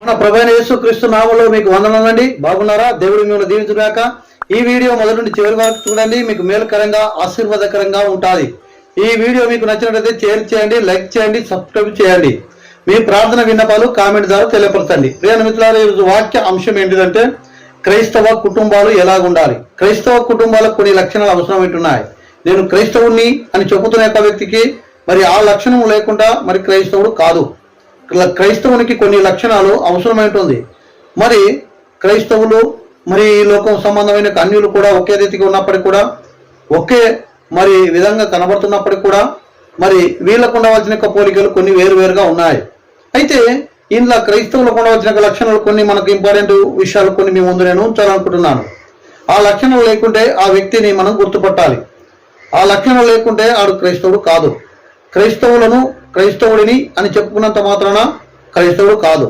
మన ప్రభువైన యేసుక్రీస్తు నామములో మీకు వందనాలండి. బాగున్నారా? దేవుడు మిమ్మల్ని దీవించుగాక. ఈ వీడియో మొదటి నుండి చివరి వరకు చూడండి, మీకు మేలుకరంగా ఆశీర్వాదకరంగా ఉంటుంది. ఈ వీడియో మీకు నచ్చినట్లయితే షేర్ చేయండి, లైక్ చేయండి, సబ్స్క్రైబ్ చేయండి. మీ ప్రార్థన విన్నపాలు కామెంట్ ద్వారా తెలియపరచండి. ప్రియ మిత్రులారా, ఈరోజు వాక్య అంశం ఏంటిదంటే క్రైస్తవ కుటుంబాలు ఎలాగుండాలి. క్రైస్తవ కుటుంబాలకు కొన్ని లక్షణాలు అవసరమైంటున్నాయి. నేను క్రైస్తవుని అని చెబుతున్న యొక్క వ్యక్తికి మరి ఆ లక్షణం లేకుండా మరి క్రైస్తవుడు కాదు. క్రైస్తవునికి కొన్ని లక్షణాలు అవసరమైంటుంది. మరి క్రైస్తవులు మరి ఈ లోకం సంబంధమైన అన్యులు కూడా ఒకే రీతిగా ఉన్నప్పటికీ కూడా ఒకే మరి విధంగా కనబడుతున్నప్పటికీ కూడా మరి వీళ్ళకు ఉండవలసిన పోలికలు కొన్ని వేరువేరుగా ఉన్నాయి. అయితే ఇందులో క్రైస్తవులకు ఉండవలసిన లక్షణాలు కొన్ని మనకు ఇంపార్టెంట్ విషయాలు కొన్ని మీ ముందు నేను ఉంచాలనుకుంటున్నాను. ఆ లక్షణాలు లేకుంటే ఆ వ్యక్తిని మనం గుర్తుపట్టాలి. ఆ లక్షణాలు లేకుంటే ఆడు క్రైస్తవుడు కాదు. క్రైస్తవుడిని అని చెప్పుకున్నంత మాత్రాన క్రైస్తవుడు కాదు.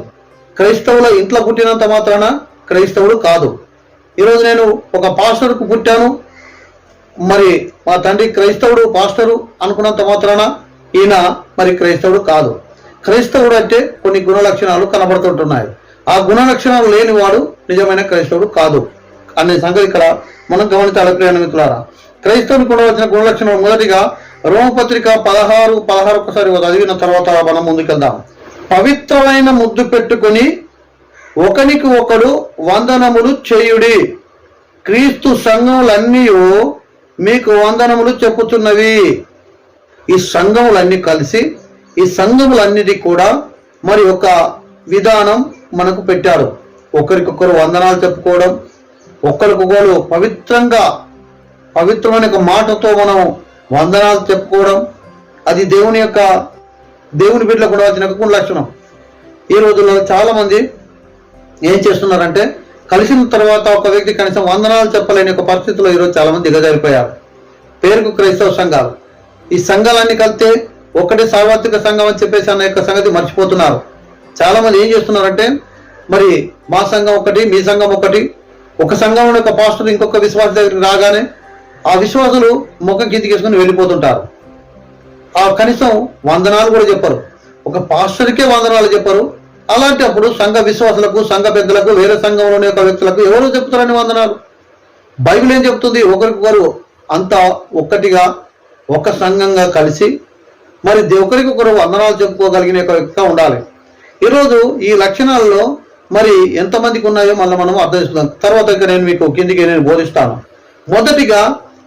క్రైస్తవుల ఇంట్లో పుట్టినంత మాత్రాన క్రైస్తవుడు కాదు. ఈరోజు నేను ఒక పాస్టర్కు పుట్టాను, మరి మా తండ్రి క్రైస్తవుడు పాస్టరు అనుకున్నంత మాత్రాన ఈయన మరి క్రైస్తవుడు కాదు. క్రైస్తవుడు అంటే కొన్ని గుణ లక్షణాలు కనబడుతుంటున్నాయి. ఆ గుణ లక్షణాలు లేనివాడు నిజమైన క్రైస్తవుడు కాదు అనే సంగతి ఇక్కడ మనం గమనించాలి. ప్రియ మిత్రులారా, క్రైస్తవునికి ఉండవలసిన గుణ లక్షణాలు మొదటిగా రోమపత్రిక 16 ఒకసారి చదివిన తర్వాత మనం ముందుకెళ్దాం. పవిత్రమైన ముద్దు పెట్టుకుని ఒకనికి ఒకడు వందనములు చేయుడి. క్రీస్తు సంఘములన్నీ మీకు వందనములు చెప్పుతున్నవి. ఈ సంఘములన్నీ కలిసి ఈ సంఘములన్నిటి కూడా మరి ఒక విధానం మనకు పెట్టాడు. ఒకరికొకరు వందనాలు చెప్పుకోవడం, ఒకరికొకరు పవిత్రమైన ఒక మాటతో మనం వందనాలు చెప్పుకోవడం, అది దేవుని బిడ్డలకు కూడా వచ్చిన గుణ లక్షణం. ఈ రోజుల్లో చాలా మంది ఏం చేస్తున్నారంటే కలిసిన తర్వాత ఒక వ్యక్తి కనీసం వందనాలు చెప్పలేని ఒక పరిస్థితిలో ఈరోజు చాలా మంది దిగజారిపోయారు. పేరుకు క్రైస్తవ సంఘాలు, ఈ సంఘాలన్నీ కలిస్తే ఒకటే సార్వత్రిక సంఘం అని చెప్పేసి అన్న యొక్క సంగతి మర్చిపోతున్నారు. చాలా మంది ఏం చేస్తున్నారంటే మరి మా సంఘం ఒకటి, మీ సంఘం ఒకటి, ఒక సంఘంలో ఒక పాస్టర్ ఇంకొక విశ్వాస దగ్గరికి రాగానే ఆ విశ్వాసులు ముఖం కిందికేసుకుని వెళ్ళిపోతుంటారు. ఆ కనీసం వందనాలు కూడా చెప్పరు. ఒక పాస్టర్కే వందనాలు చెప్పరు. అలాంటప్పుడు సంఘ విశ్వాసులకు, సంఘ పెద్దలకు, వేరే సంఘంలోని యొక్క వ్యక్తులకు ఎవరు చెప్తారని వందనాలు? బైబిల్ ఏం చెప్తుంది? ఒకరికొకరు అంతా ఒక్కటిగా ఒక సంఘంగా కలిసి మరి ఒకరికొకరు వందనాలు చెప్పుకోగలిగిన యొక్క వ్యక్తిగా ఉండాలి. ఈరోజు ఈ లక్షణాలలో మరి ఎంతమందికి ఉన్నాయో మళ్ళీ మనం అర్థం చేసుకుందాం. తర్వాత ఇక నేను మీకు కిందికి నేను బోధిస్తాను. మొదటిగా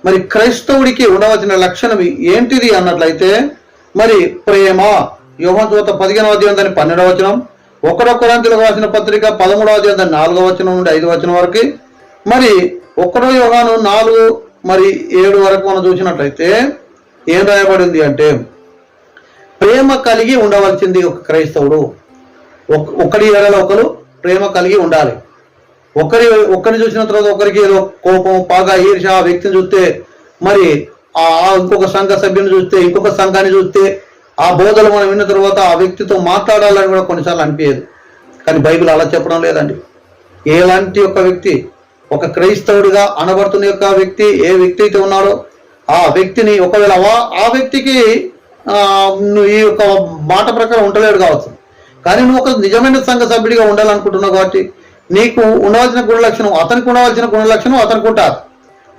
మరి క్రైస్తవుడికి ఉండవలసిన లక్షణం ఏంటిది అన్నట్లయితే మరి ప్రేమ. యోహాను సువార్త 15వ అధ్యాయం 12వ వచనం, 1 కొరింథీయులకు రాసిన పత్రిక 13వ అధ్యాయం 4వ వచనం నుండి 5వ వచనం వరకు, మరి 1 యోహాను 4 మరి 7 వరకు మనం చూసినట్లయితే ఏం రాయబడింది అంటే ప్రేమ కలిగి ఉండవలసింది ఒక క్రైస్తవుడు. ఒకరి ఎడల ఒకరు ప్రేమ కలిగి ఉండాలి. ఒకరిని చూసిన తర్వాత ఒకరికి ఏదో కోపం, పగ, ఈర్ష, ఆ వ్యక్తిని చూస్తే మరి ఇంకొక సంఘ సభ్యుని చూస్తే, ఇంకొక సంఘాన్ని చూస్తే ఆ బోధలు మనం విన్న తర్వాత ఆ వ్యక్తితో మాట్లాడాలని కూడా కొన్నిసార్లు అనిపించదు. కానీ బైబిల్ అలా చెప్పడం లేదండి. ఎలాంటి ఒక వ్యక్తి ఒక క్రైస్తవుడిగా అనబడుతున్న యొక్క వ్యక్తి ఏ వ్యక్తి అయితే ఉన్నాడో ఆ వ్యక్తిని ఒకవేళ ఆ వ్యక్తికి ఈ యొక్క మాట ప్రకారం ఉండలేడు కావచ్చు, కానీ నువ్వు ఒక నిజమైన సంఘ సభ్యుడిగా ఉండాలనుకుంటున్నావు కాబట్టి నీకు ఉండవలసిన గుణ లక్షణం అతనికి ఉండవలసిన గుణ లక్షణం అతనికి ఉంటారు.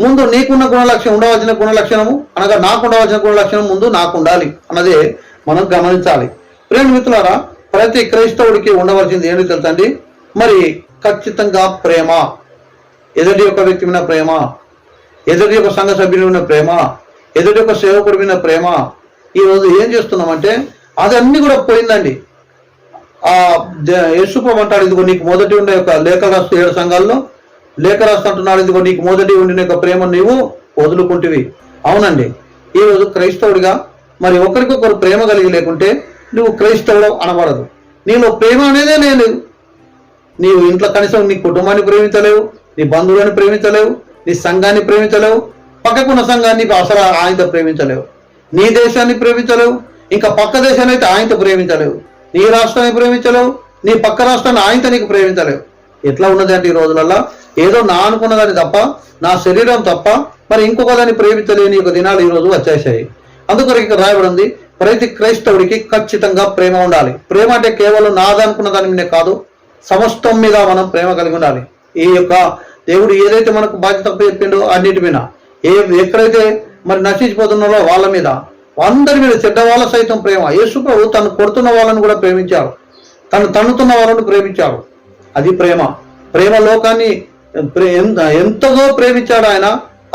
ముందు నీకున్న గుణ లక్షణం ఉండవలసిన గుణ లక్షణము అనగా నాకు ఉండవలసిన గుణ లక్షణం ముందు నాకు ఉండాలి అన్నదే మనం గమనించాలి. ప్రియ మిత్రులారా, ప్రతి క్రైస్తవుడికి ఉండవలసింది ఏంటి తెలుసండి? మరి ఖచ్చితంగా ప్రేమ. ఎదుటి యొక్క వ్యక్తి మీద ప్రేమ, ఎదుటి యొక్క సంఘ సభ్యుని మీద ప్రేమ, ఎదుటి యొక్క సేవకుడి మీద ప్రేమ. ఈరోజు ఏం చేస్తున్నామంటే అది అన్ని కూడా పోయిందండి. యేసుప్రభువు అంటాడు, ఇదిగో నీకు మొదటి ఉండే యొక్క లేఖ రాస్తూ 7 సంఘాల్లో లేఖ రాస్తుంటున్నాడు, ఇదిగో నీకు మొదటి ఉండిన యొక్క ప్రేమ నీవు వదులుకుంటువి. అవునండి, ఈరోజు క్రైస్తవుడిగా మరి ఒకరికొకరు ప్రేమ కలిగి లేకుంటే నువ్వు క్రైస్తవుడు అనబడదు. నీలో ప్రేమ అనేదే లేదు. నీవు ఇంట్లో కనీసం నీ కుటుంబాన్ని ప్రేమించలేవు, నీ బంధువులను ప్రేమించలేవు, నీ సంఘాన్ని ప్రేమించలేవు, పక్కకున్న సంఘాన్ని అసలు ఆయనతో ప్రేమించలేవు, నీ దేశాన్ని ప్రేమించలేవు, ఇంకా పక్క దేశాన్ని అయితే ఆయనతో ప్రేమించలేవు, నీ రాష్ట్రాన్ని ప్రేమించలేవు, నీ పక్క రాష్ట్రాన్ని ఆయనతో నీకు ప్రేమించలేవు. ఎట్లా ఉన్నది అంటే ఈ రోజులలో ఏదో నా అనుకున్నదాన్ని తప్ప, నా శరీరం తప్ప మరి ఇంకొక దాన్ని ప్రేమించలేని ఒక దినాలు ఈరోజు వచ్చేసాయి. అందుకొరకు ఇక్కడ రాయబడింది, ప్రతి క్రైస్తవుడికి ఖచ్చితంగా ప్రేమ ఉండాలి. ప్రేమ అంటే కేవలం నాదనుకున్న దాని మీద కాదు, సమస్తం మీద మనం ప్రేమ కలిగి ఉండాలి. ఈ యొక్క దేవుడు ఏదైతే మనకు బాధ్యత చెప్పిండో అన్నిటి మీద, ఎక్కడైతే మరి నశించిపోతున్నారో వాళ్ళ మీద, అందరి మీద, చెడ్డ వాళ్ళ సైతం ప్రేమ. యేసు ప్రభు తను కొడుతున్న వాళ్ళను కూడా ప్రేమించాడు, తను తన్నుతున్న వాళ్ళను ప్రేమించాడు. అది ప్రేమ. ప్రేమ లోకాన్ని ఎంతగా ప్రేమించాడు ఆయన.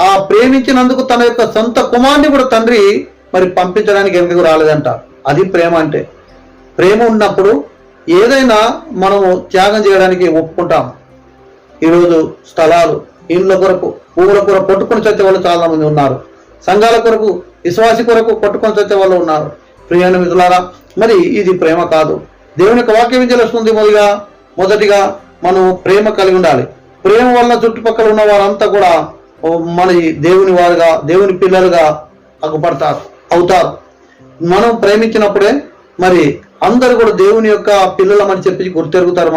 ఆ ప్రేమించినందుకు తన యొక్క సొంత కుమారుని కూడా తండ్రి మరి పంపించడానికి ఎందుకు రాలేదంట. అది ప్రేమ అంటే. ప్రేమ ఉన్నప్పుడు ఏదైనా మనము త్యాగం చేయడానికి ఒప్పుకుంటాం. ఈరోజు స్థలాలు, ఇండ్ల కొరకు, ఊళ్ళ కొరకు కొట్టుకొని చచ్చే వాళ్ళు చాలా మంది ఉన్నారు. సంఘాల కొరకు, విశ్వాసి కొరకు కొట్టుకొని చచ్చే వాళ్ళు ఉన్నారు. ప్రియమైన మిత్రులారా, మరి ఇది ప్రేమ కాదు. దేవుని యొక్క వాక్యం ఏం తెలుస్తుంది? మొదటిగా మనం ప్రేమ కలిగి ఉండాలి. ప్రేమ వల్ల చుట్టుపక్కల ఉన్న వారంతా కూడా మన దేవుని వారుగా, దేవుని పిల్లలుగా అవుతారు. మనం ప్రేమించినప్పుడే మరి అందరూ కూడా దేవుని యొక్క పిల్లలమని చెప్పి గుర్తెరుగుతారు.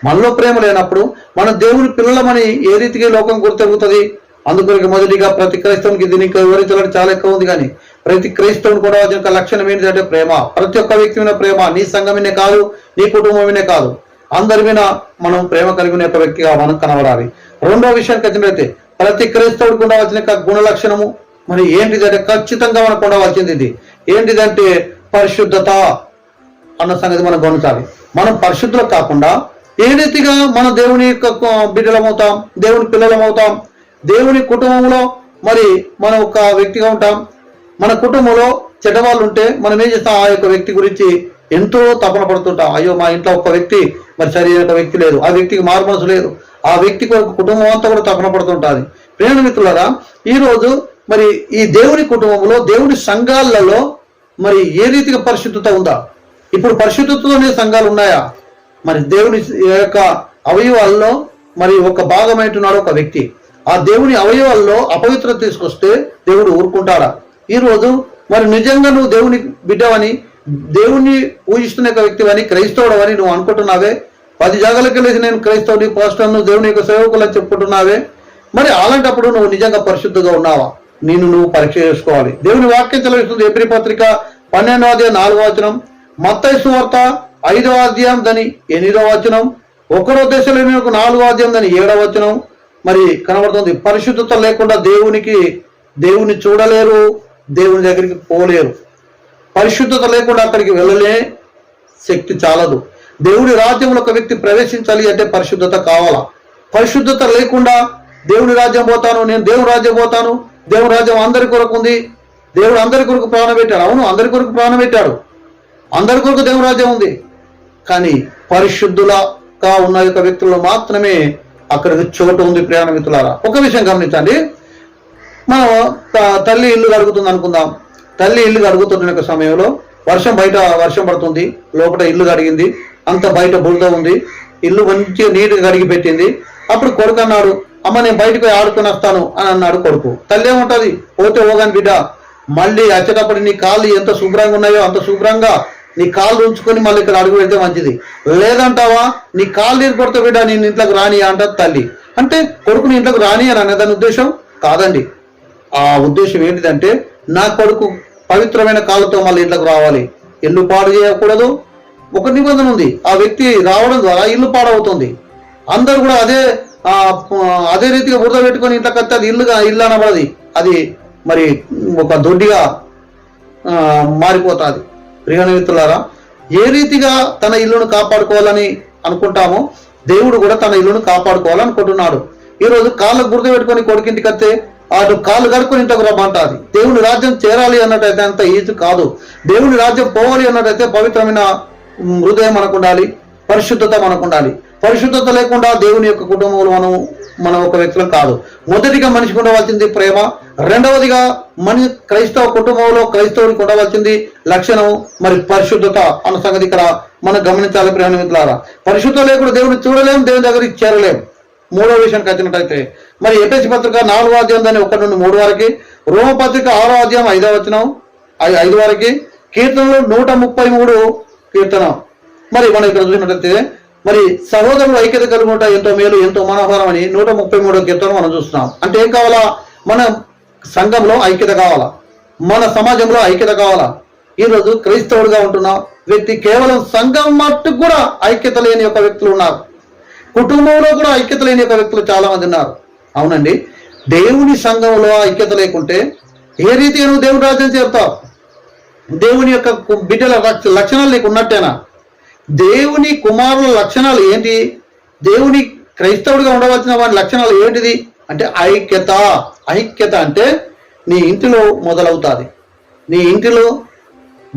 మనలో ప్రేమ లేనప్పుడు మనం దేవుని పిల్లలమని ఏ రీతిగా లోకం గుర్తెరుగుతుంది? అందుకొరకు మొదటిగా ప్రతి క్రైస్తవునికి దీనికి వివరించాలని చాలా ఎక్కువ ఉంది. కానీ ప్రతి క్రైస్తవుని కూడా యొక్క లక్షణం ఏంటంటే ప్రేమ. ప్రతి ఒక్క వ్యక్తి మీద ప్రేమ. నీ సంఘమినే కాదు, నీ కుటుంబమినే కాదు, అందరి మీద మనం ప్రేమ కలిగిన యొక్క వ్యక్తిగా మనం కనబడాలి. రెండో విషయానికి వచ్చినట్లయితే ప్రతి క్రైస్తవుడికి ఉండవలసిన గుణ లక్షణము మరి ఏంటిదంటే ఖచ్చితంగా మనకు ఉండవలసింది ఇది ఏంటిదంటే పరిశుద్ధత అన్న సంగతి మనం గమనించాలి. మనం పరిశుద్ధులు కాకుండా ఏ రీతిగా మన దేవుని యొక్క బిడ్డలమవుతాం, దేవుని పిల్లలమవుతాం, దేవుని కుటుంబంలో మరి మనం ఒక వ్యక్తిగా ఉంటాం. మన కుటుంబంలో చెడ్డవాళ్ళు ఉంటే మనం ఏం చేస్తాం? ఆ యొక్క వ్యక్తి గురించి ఎంతో తపన పడుతుంటాం. అయ్యో, మా ఇంట్లో ఒక వ్యక్తి మరి సరైన వ్యక్తి లేదు, ఆ వ్యక్తికి మారుమనసు లేదు, ఆ వ్యక్తి కొరకు కుటుంబం అంతా కూడా తపన పడుతుంటుంది. ప్రేమ మిత్రులారా, ఈరోజు మరి ఈ దేవుని కుటుంబంలో, దేవుని సంఘాలలో మరి ఏ రీతిగా పరిశుద్ధత ఉందా? ఇప్పుడు పరిశుద్ధతలోనే సంఘాలు ఉన్నాయా? మరి దేవుని యొక్క అవయవాల్లో మరి ఒక భాగమైంటున్నాడు ఒక వ్యక్తి. ఆ దేవుని అవయవాల్లో అపవిత్రత తీసుకొస్తే దేవుడు ఊరుకుంటాడా? ఈరోజు మరి నిజంగా నువ్వు దేవుని బిడ్డవని, దేవుణ్ణి పూజిస్తున్న వ్యక్తివని, క్రైస్తవుడవని నువ్వు అనుకుంటున్నావే. 10 జాగాలకు వెళ్ళేసి నేను క్రైస్తవుని, పాస్టర్ను, దేవుని యొక్క సేవకులని చెప్పుకుంటున్నావే. మరి అలాంటప్పుడు నువ్వు నిజంగా పరిశుద్ధంగా ఉన్నావా? నువ్వు పరీక్ష చేసుకోవాలి. దేవుని వాక్యం చదివిస్తుంది. ఎబ్రీ పత్రిక 12వ అధ్యాయం 4వ వచనం, మత్తయి సువార్త 5వ అధ్యాయం దాని 8వ వచనం, 1 దశలోనికు 4వ అధ్యాయం దాని 7వ వచనం మరి కనబడుతుంది. పరిశుద్ధత లేకుండా దేవుని చూడలేరు, దేవుని దగ్గరికి పోలేరు. పరిశుద్ధత లేకుండా అక్కడికి వెళ్ళలే శక్తి చాలదు. దేవుడి రాజ్యంలో ఒక వ్యక్తి ప్రవేశించాలి అంటే పరిశుద్ధత కావాలా? పరిశుద్ధత లేకుండా దేవుని రాజ్యం పోతాను, నేను దేవుని రాజ్యం పోతాను, దేవుని రాజ్యం అందరి కొరకు ఉంది, దేవుడు అందరి కొరకు ప్రాణం పెట్టాడు. అవును, అందరి కొరకు ప్రాణం పెట్టాడు, అందరి కొరకు దేవుని రాజ్యం ఉంది. కానీ పరిశుద్ధులుగా ఉన్న యొక్క వ్యక్తుల్లో మాత్రమే అక్కడికి చోటు ఉంది. ప్రయాణ మిత్రులారా, ఒక విషయం గమనించండి. మనం తల్లి ఇల్లు కడుగుతుంది అనుకుందాం. తల్లి ఇల్లు కడుగుతున్న సమయంలో బయట వర్షం పడుతుంది, లోపల ఇల్లు కడిగింది, అంత బయట బురద ఉంది, ఇల్లు మంచిగా నీట్గా కడిగి పెట్టింది. అప్పుడు కొడుకు అన్నాడు, అమ్మ నేను బయటకు పోయి ఆడుకొని వస్తాను అని అన్నాడు కొడుకు. తల్లి ఏముంటుంది, పోతే పోగాని బిడ్డ, మళ్ళీ వచ్చేటప్పుడు నీ కాళ్ళు ఎంత శుభ్రంగా ఉన్నాయో అంత శుభ్రంగా నీ కాళ్ళు ఉంచుకొని మళ్ళీ ఇక్కడ అడుగు పెడితే మంచిది. లేదంటావా, నీ కాళ్ళు నీరు కొడితే బిడ్డ నేను ఇంట్లోకి రాని అంటది తల్లి. అంటే కొడుకుని ఇంట్లోకి రాని అని అనే దాని ఉద్దేశం కాదండి. ఆ ఉద్దేశం ఏంటిదంటే నా కొడుకు పవిత్రమైన కాళ్ళతో మళ్ళీ ఇంట్లోకి రావాలి, ఇల్లు పాడు చేయకూడదు. ఒక నిబంధన ఉంది, ఆ వ్యక్తి రావడం ద్వారా ఇల్లు పాడవుతుంది. అందరు కూడా అదే రీతిగా బురద పెట్టుకొని ఇంట్లోకి వస్తే అది ఇల్లు అనబడది, అది మరి ఒక దొడ్డిగా మారిపోతుంది. ప్రియమైన మిత్రులారా, ఏ రీతిగా తన ఇల్లును కాపాడుకోవాలని అనుకుంటామో దేవుడు కూడా తన ఇల్లును కాపాడుకోవాలనుకుంటున్నాడు. ఈరోజు కాళ్ళకు బురద పెట్టుకొని కొడుకింటికి వస్తే అటు కాళ్ళు కడుక్కొని ఇంటికి రమ్మంటుంది. దేవుని రాజ్యం చేరాలి అన్నట్టయితే అంత ఈజీ కాదు. దేవుని రాజ్యం పోవాలి అన్నట్టయితే పవిత్రమైన హృదయం మనకు ఉండాలి, పరిశుద్ధత మనకు ఉండాలి. పరిశుద్ధత లేకుండా దేవుని యొక్క కుటుంబంలో మనం ఒక వ్యక్తులం కాదు. మొదటిగా మనిషికి ఉండవలసింది ప్రేమ. రెండవదిగా క్రైస్తవ కుటుంబంలో క్రైస్తవుడికి ఉండవలసింది లక్షణం మరి పరిశుద్ధత అన్న సంగతి ఇక్కడ మనం గమనించాలి. ప్రేమ మిత్రులారా, పరిశుద్ధత లేకుండా దేవుని చూడలేం, దేవుని దగ్గరికి చేరలేం. మూడో విషయానికి వచ్చినట్టయితే మరి ఎఫెసీ పత్రిక 4వ అధ్యాయం దాన్ని 1 నుండి 3 వరకు, రోమ పత్రిక 6వ అధ్యాయం 5వ వచనం 5 వరకు, కీర్తనలు 133 కీర్తన. మరి మనం ఇక్కడ చూసినట్టయితే మరి సహోదరులు ఐక్యత కలిగి ఉంటా ఎంతో మేలు ఎంతో మనోహరం అని 133 కీర్తన మనం చూస్తున్నాం. అంటే ఏం కావాలా? మన సంఘంలో ఐక్యత కావాలా, మన సమాజంలో ఐక్యత కావాలా, ఈరోజు క్రైస్తవుడిగా ఉంటున్న వ్యక్తి కేవలం సంఘం మట్టుకు కూడా ఐక్యత లేని యొక్క వ్యక్తులు ఉన్నారు. కుటుంబంలో కూడా ఐక్యత లేని యొక్క వ్యక్తులు చాలా మంది ఉన్నారు. అవునండి, దేవుని సంఘంలో ఐక్యత లేకుంటే ఏ రీతిగా నువ్వు దేవుని రాజ్యం చేరుతావు? దేవుని యొక్క బిడ్డల లక్షణాలు నీకు ఉన్నట్టేనా? దేవుని కుమారుల లక్షణాలు ఏంటి? దేవుని క్రైస్తవుడిగా ఉండవలసిన వారి లక్షణాలు ఏంటిది అంటే ఐక్యత. ఐక్యత అంటే నీ ఇంటిలో మొదలవుతుంది. నీ ఇంటిలో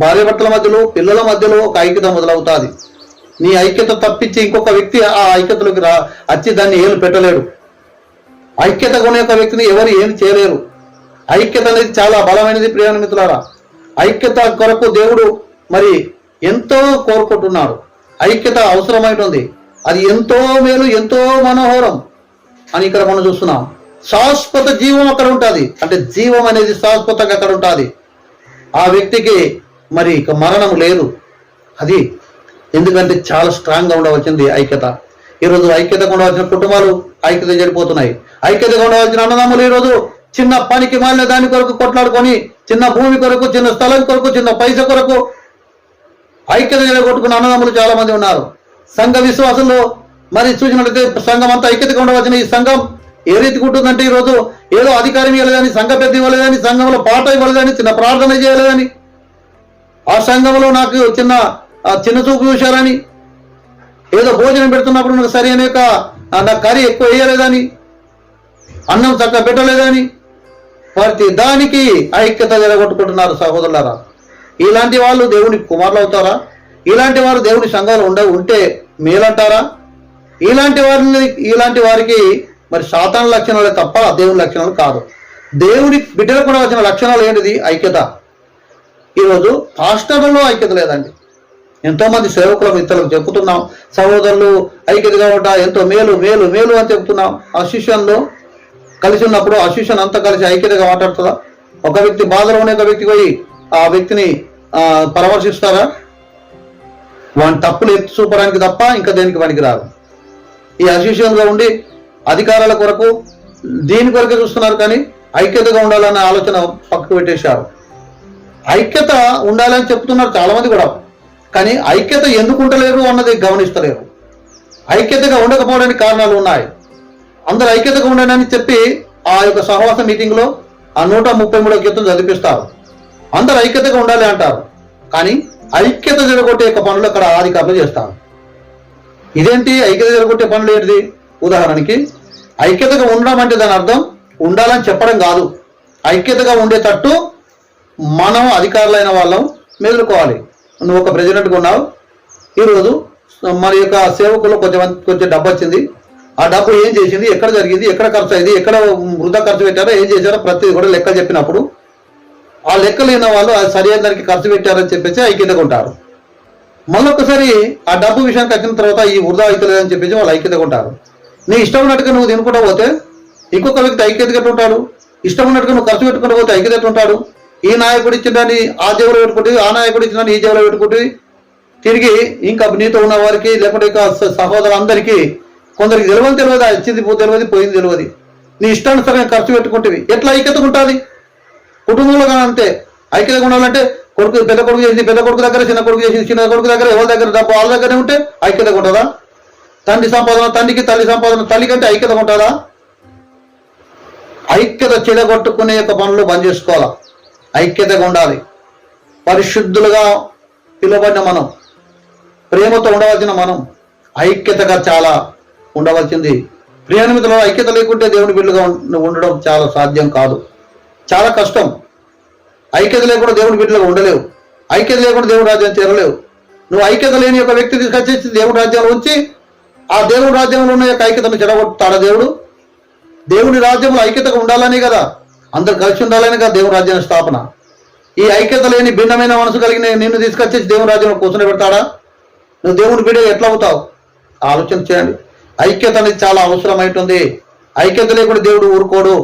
భార్యాభర్తల మధ్యలో, పిల్లల మధ్యలో ఒక ఐక్యత మొదలవుతుంది. నీ ఐక్యత తప్పించి ఇంకొక వ్యక్తి ఆ ఐక్యతలోకి వచ్చి దాన్ని ఏలు పెట్టలేడు. ఐక్యత కొనే ఒక వ్యక్తిని ఎవరు ఏమి చేయలేరు. ఐక్యత అనేది చాలా బలమైనది. ప్రియమైన మిత్రులారా, ఐక్యత కొరకు దేవుడు మరి ఎంతో కోరుకుంటున్నాడు. ఐక్యత అవసరమైనది. అది ఎంతో మేలు, ఎంతో మనోహరం అని ఇక్కడ మనం చూస్తున్నాం. శాశ్వత జీవం అక్కడ ఉంటుంది. అంటే జీవం అనేది శాశ్వతంగా అక్కడ ఉంటుంది. ఆ వ్యక్తికి మరి ఇక మరణం లేదు. అది ఎందుకంటే చాలా స్ట్రాంగ్గా ఉండవలసింది ఐక్యత. ఈరోజు ఐక్యతగా ఉండవలసిన కుటుంబాలు ఐక్యత చెడిపోతున్నాయి. ఐక్యతగా ఉండవలసిన అన్నదమ్ములు ఈరోజు చిన్న పనికి మాలిన దాని కొరకు కొట్లాడుకొని, చిన్న భూమి కొరకు, చిన్న స్థలం కొరకు, చిన్న పైస కొరకు ఐక్యత చెడగొట్టుకున్న అన్నదమ్ములు చాలా మంది ఉన్నారు. సంఘ విశ్వాసంలో మరి చూసినట్లయితే సంఘం అంతా ఐక్యతగా ఉండవలసిన ఈ సంఘం ఏ రీతికి ఉంటుందంటే ఈరోజు ఏదో అధికారం ఇవ్వలేదని, సంఘ పెద్ద ఇవ్వలేదని, సంఘంలో పాట ఇవ్వలేదని, చిన్న ప్రార్థన చేయలేదని, ఆ సంఘంలో నాకు చిన్న చూపు చూశారని, ఏదో భోజనం పెడుతున్నప్పుడు నాకు సరి అనేక నా కర్రీ ఎక్కువ వేయలేదని, అన్నం చక్కగా పెట్టలేదని, ప్రతి దానికి ఐక్యత జరగొట్టుకుంటున్నారు సహోదరులారా. ఇలాంటి వాళ్ళు దేవుని కుమారులు అవుతారా? ఇలాంటి వారు దేవుని సంఘాలు ఉంటే మేలంటారా? ఇలాంటి వారికి మరి సాతాను లక్షణాలే తప్ప దేవుని లక్షణాలు కాదు. దేవుని బిడ్డలకు కూడా వచ్చిన లక్షణాలు ఏంటిది? ఐక్యత. ఈరోజు పాస్టర్లలో ఐక్యత లేదండి. ఎంతోమంది సేవకులకు ఇతరులకు చెప్తున్నాం, సహోదరులు ఐక్యతగా ఉంటా, ఎంతో మేలు మేలు మేలు అని చెప్తున్నాం. అశిష్యంలో కలిసి ఉన్నప్పుడు అశిష్యం అంతా కలిసి ఐక్యతగా మాట్లాడుతుందా? ఒక వ్యక్తి బాధలో ఉన్న ఒక వ్యక్తి పోయి ఆ వ్యక్తిని పరామర్శిస్తారా? వాని తప్పులు ఎత్తి చూపడానికి తప్ప ఇంకా దేనికి పనికిరారు. ఈ అశిష్యంగా ఉండి అధికారాల కొరకు దీని కొరకే చూస్తున్నారు, కానీ ఐక్యతగా ఉండాలన్న ఆలోచన పక్కకు పెట్టేశారు. ఐక్యత ఉండాలని చెప్తున్నారు చాలా మంది కూడా, కానీ ఐక్యత ఎందుకు ఉండలేరు అన్నది గమనిస్తలేరు. ఐక్యతగా ఉండకపోవడానికి కారణాలు ఉన్నాయి. అందరు ఐక్యతగా ఉండాలని చెప్పి ఆ యొక్క సహవాస మీటింగ్లో ఆ 133 కీర్తనలు చదివిస్తారు. అందరు ఐక్యతగా ఉండాలి అంటారు, కానీ ఐక్యత జరగొట్టే యొక్క పనులు అక్కడ అధికారులు చేస్తారు. ఇదేంటి ఐక్యత జరగొట్టే పనులు ఏంటిది? ఉదాహరణకి ఐక్యతగా ఉండడం అంటే దాని అర్థం ఉండాలని చెప్పడం కాదు. ఐక్యతగా ఉండేటట్టు మనం అధికారులైన వాళ్ళం మెదులుకోవాలి. నువ్వు ఒక ప్రెసిడెంట్గా ఉన్నావు, ఈరోజు మన యొక్క సేవకులు కొంచెం డబ్బు వచ్చింది. ఆ డబ్బు ఏం చేసింది, ఎక్కడ జరిగింది, ఎక్కడ ఖర్చు అయింది, ఎక్కడ వృధా ఖర్చు పెట్టారో, ఏం చేశారో ప్రతిదీ కూడా లెక్క చెప్పినప్పుడు ఆ లెక్కలు అయిన వాళ్ళు అది సరైన దానికి ఖర్చు పెట్టారని చెప్పేసి ఐక్యతగా ఉంటారు. మళ్ళొకసారి ఆ డబ్బు విషయానికి వచ్చిన తర్వాత ఈ వృధా అవుతలేదని చెప్పేసి వాళ్ళు ఐక్యతగా ఉంటారు. నీ ఇష్టం ఉన్నట్టుగా నువ్వు తినుకుంటూ పోతే ఇంకొక వ్యక్తి ఐక్యతగా ఉంటాడు. ఇష్టం ఉన్నట్టుగా నువ్వు ఖర్చు పెట్టుకుంటూ పోతే ఐక్యత ఉంటాడు. ఈ నాయకుడు ఇచ్చిందని ఆ జేబులో పెట్టుకుంటుంది, ఆ నాయకుడు ఇచ్చిందని ఈ జేబులో పెట్టుకుంటుంది. తిరిగి ఇంకా నీతో ఉన్న వారికి లేకుంటే ఇంకా సహోదరులందరికీ కొందరికి తెలియదు, ఇచ్చింది తెలియదు, పోయింది తెలియదు. నీ ఇష్టానుసారంగా ఖర్చు పెట్టుకుంటేవి ఎట్లా ఐక్యతగా ఉంటుంది? కుటుంబంలో కానీ అంతే. ఐక్యతగా ఉండాలంటే పెద్ద కొడుకు చేసింది పెద్ద కొడుకు దగ్గర, చిన్న కొడుకు చేసింది చిన్న కొడుకు దగ్గర, ఎవరి దగ్గర డబ్బు వాళ్ళ దగ్గరే ఉంటే ఐక్యతగా ఉంటుందా? తండ్రి సంపాదన తండ్రికి, తల్లి సంపాదన తల్లి కంటే ఐక్యతగా ఉంటుందా? ఐక్యత చెడగొట్టుకునే యొక్క పనులు బంద్ చేసుకోవాలా. ఐక్యతగా ఉండాలి. పరిశుద్ధులుగా పిలువబడిన మనం, ప్రేమతో ఉండవలసిన మనం ఐక్యతగా చాలా ఉండవలసింది. ప్రియమిత్రుల ఐక్యత లేకుంటే దేవుని బిడ్డలుగా ఉండడం చాలా సాధ్యం కాదు, చాలా కష్టం. ఐక్యత లేకుండా దేవుని బిడ్డలుగా ఉండలేవు. ఐక్యత లేకుండా దేవుని రాజ్యం చేరలేవు. నువ్వు ఐక్యత లేని ఒక వ్యక్తి తీసుకొచ్చేసి దేవుని రాజ్యంలో ఉంచి ఆ దేవుని రాజ్యంలో ఉన్న యొక్క ఐక్యతను చెడగొట్టాడా దేవుడు? దేవుని రాజ్యంలో ఐక్యతగా ఉండాలని కదా, అందరు కలిసి ఉండాలని కదా దేవుని రాజ్యాన్ని స్థాపన. ఈ ఐక్యత లేని భిన్నమైన మనసు కలిగిన నిన్ను తీసుకొచ్చేసి దేవుని రాజ్యంలో కూర్చొని పెడతాడా? నువ్వు దేవుని బిడ్డ ఎట్లా అవుతావు? ఆలోచన చేయండి. ఐక్యత అనేది చాలా అవసరమైంటుంది. ఐక్యత లేకుండా దేవుడు ఊరుకోడు.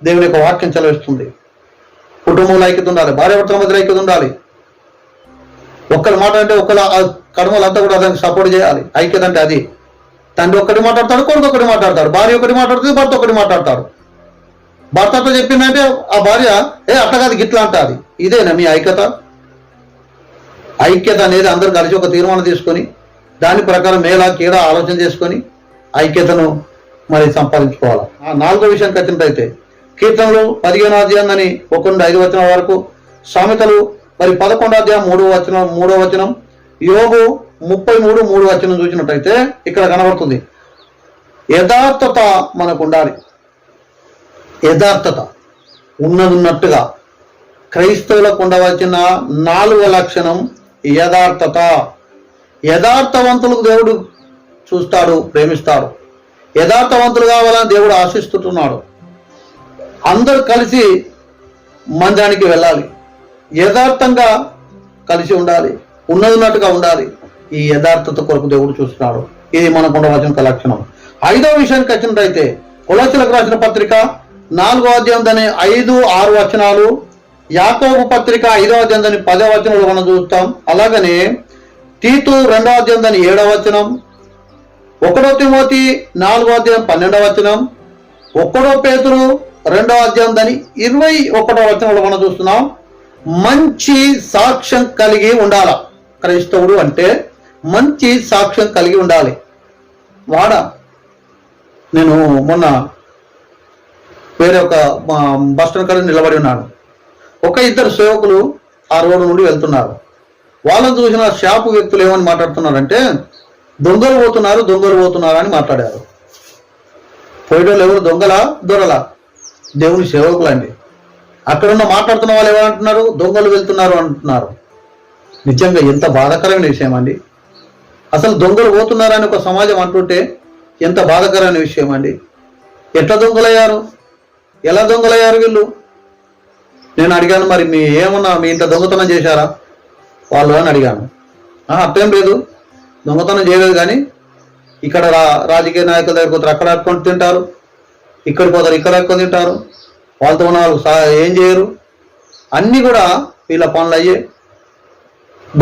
దేవుని యొక్క వాక్యం చదివిస్తుంది. కుటుంబంలో ఐక్యత ఉండాలి, భార్యాభర్తల మధ్య ఐక్యత ఉండాలి. ఒక్కరి మాట అంటే ఒకళ్ళ కర్మలంతా కూడా దానికి సపోర్ట్ చేయాలి. ఐక్యత అంటే అది. తండ్రి ఒక్కటి మాట్లాడతాడు, కొడుకు ఒకటి మాట్లాడతాడు, భార్య ఒకటి మాట్లాడుతుంది, భర్త ఒకటి మాట్లాడతాడు. భర్తతో చెప్పిందంటే ఆ భార్య అట్లా కాదు గిట్లా అంటాది. ఇదేనా మీ ఐక్యత? ఐక్యత అనేది అందరూ కలిసి ఒక తీర్మానం తీసుకొని దాని ప్రకారం మేలా కీడా ఆలోచన చేసుకొని ఐక్యతను మరి సంపాదించుకోవాలి. ఆ 4వ విషయానికి వచ్చినట్టయితే కీర్తనలు 15వ అధ్యాయం అని 1-5 వచనం వరకు, సామెతలు మరి 11వ అధ్యాయం 3వ వచనం, యోబు 33:3 వచనం చూసినట్టయితే ఇక్కడ కనబడుతుంది యథార్థత మనకు ఉండాలి. యథార్థత ఉన్నట్టుగా క్రైస్తవులకు ఉండవలసిన 4వ లక్షణం యథార్థత. యథార్థవంతులకు దేవుడు చూస్తాడు, ప్రేమిస్తాడు. యథార్థవంతులు కావాలని దేవుడు ఆశిస్తున్నాడు. అందరూ కలిసి మందిరానికి వెళ్ళాలి, యథార్థంగా కలిసి ఉండాలి, ఉన్నట్టుగా ఉండాలి. ఈ యథార్థత కొరకు దేవుడు చూస్తున్నాడు. ఇది మనకు ఉండవలసిన లక్షణం. 5వ విషయానికి వచ్చినట్టయితే కొలస్సీలకు రాసిన పత్రిక 4వ అధ్యాయం దాని 5-6 వచనాలు, యాకోబు పత్రిక 5వ అధ్యాయం దాని 10వ వచనంలో మనం చూస్తాం. అలాగనే తీతు 2వ అధ్యాయం దాని 7వ వచనం, 1 తిమోతి 4వ అధ్యాయం 12వ వచనం, 1 పేతురు 2వ అధ్యాయం దాని 21వ వచనంలో మనం చూస్తున్నాం. మంచి సాక్ష్యం కలిగి ఉండాల. క్రైస్తవుడు అంటే మంచి సాక్ష్యం కలిగి ఉండాలి. నేను మొన్న వేరే ఒక బస్ స్టాండ్ కాడ నిలబడి ఉన్నాను. ఒక 2 సేవకులు ఆ రోడ్డు నుండి వెళ్తున్నారు. వాళ్ళని చూసిన షాపు వ్యక్తులు ఏమని మాట్లాడుతున్నారంటే దొంగలు పోతున్నారు అని మాట్లాడారు. పోయేటోళ్ళు ఎవరు? దొంగలా దొరలా? దేవుని సేవకులు అండి. అక్కడున్న మాట్లాడుతున్న వాళ్ళు ఏమంటున్నారు? దొంగలు వెళ్తున్నారు అంటున్నారు. నిజంగా ఎంత బాధాకరమైన విషయం అండి. అసలు దొంగలు పోతున్నారని ఒక సమాజం అంటుంటే ఎంత బాధాకరమైన విషయం అండి. ఎట్లా దొంగలయ్యారు? ఎలా దొంగలయ్యారు వీళ్ళు? నేను అడిగాను, మరి మీ ఇంత దొంగతనం చేశారా వాళ్ళు అని అడిగాను. అర్థం లేదు, దొంగతనం చేయలేదు, కానీ ఇక్కడ రాజకీయ నాయకుల దగ్గర పోతారు, అక్కడ అట్టుకొని తింటారు, ఇక్కడ పోతారు, ఇక్కడ అట్టుకొని తింటారు, వాళ్ళతో ఉన్న వాళ్ళు ఏం చేయరు. అన్నీ కూడా వీళ్ళ పనులు అయ్యే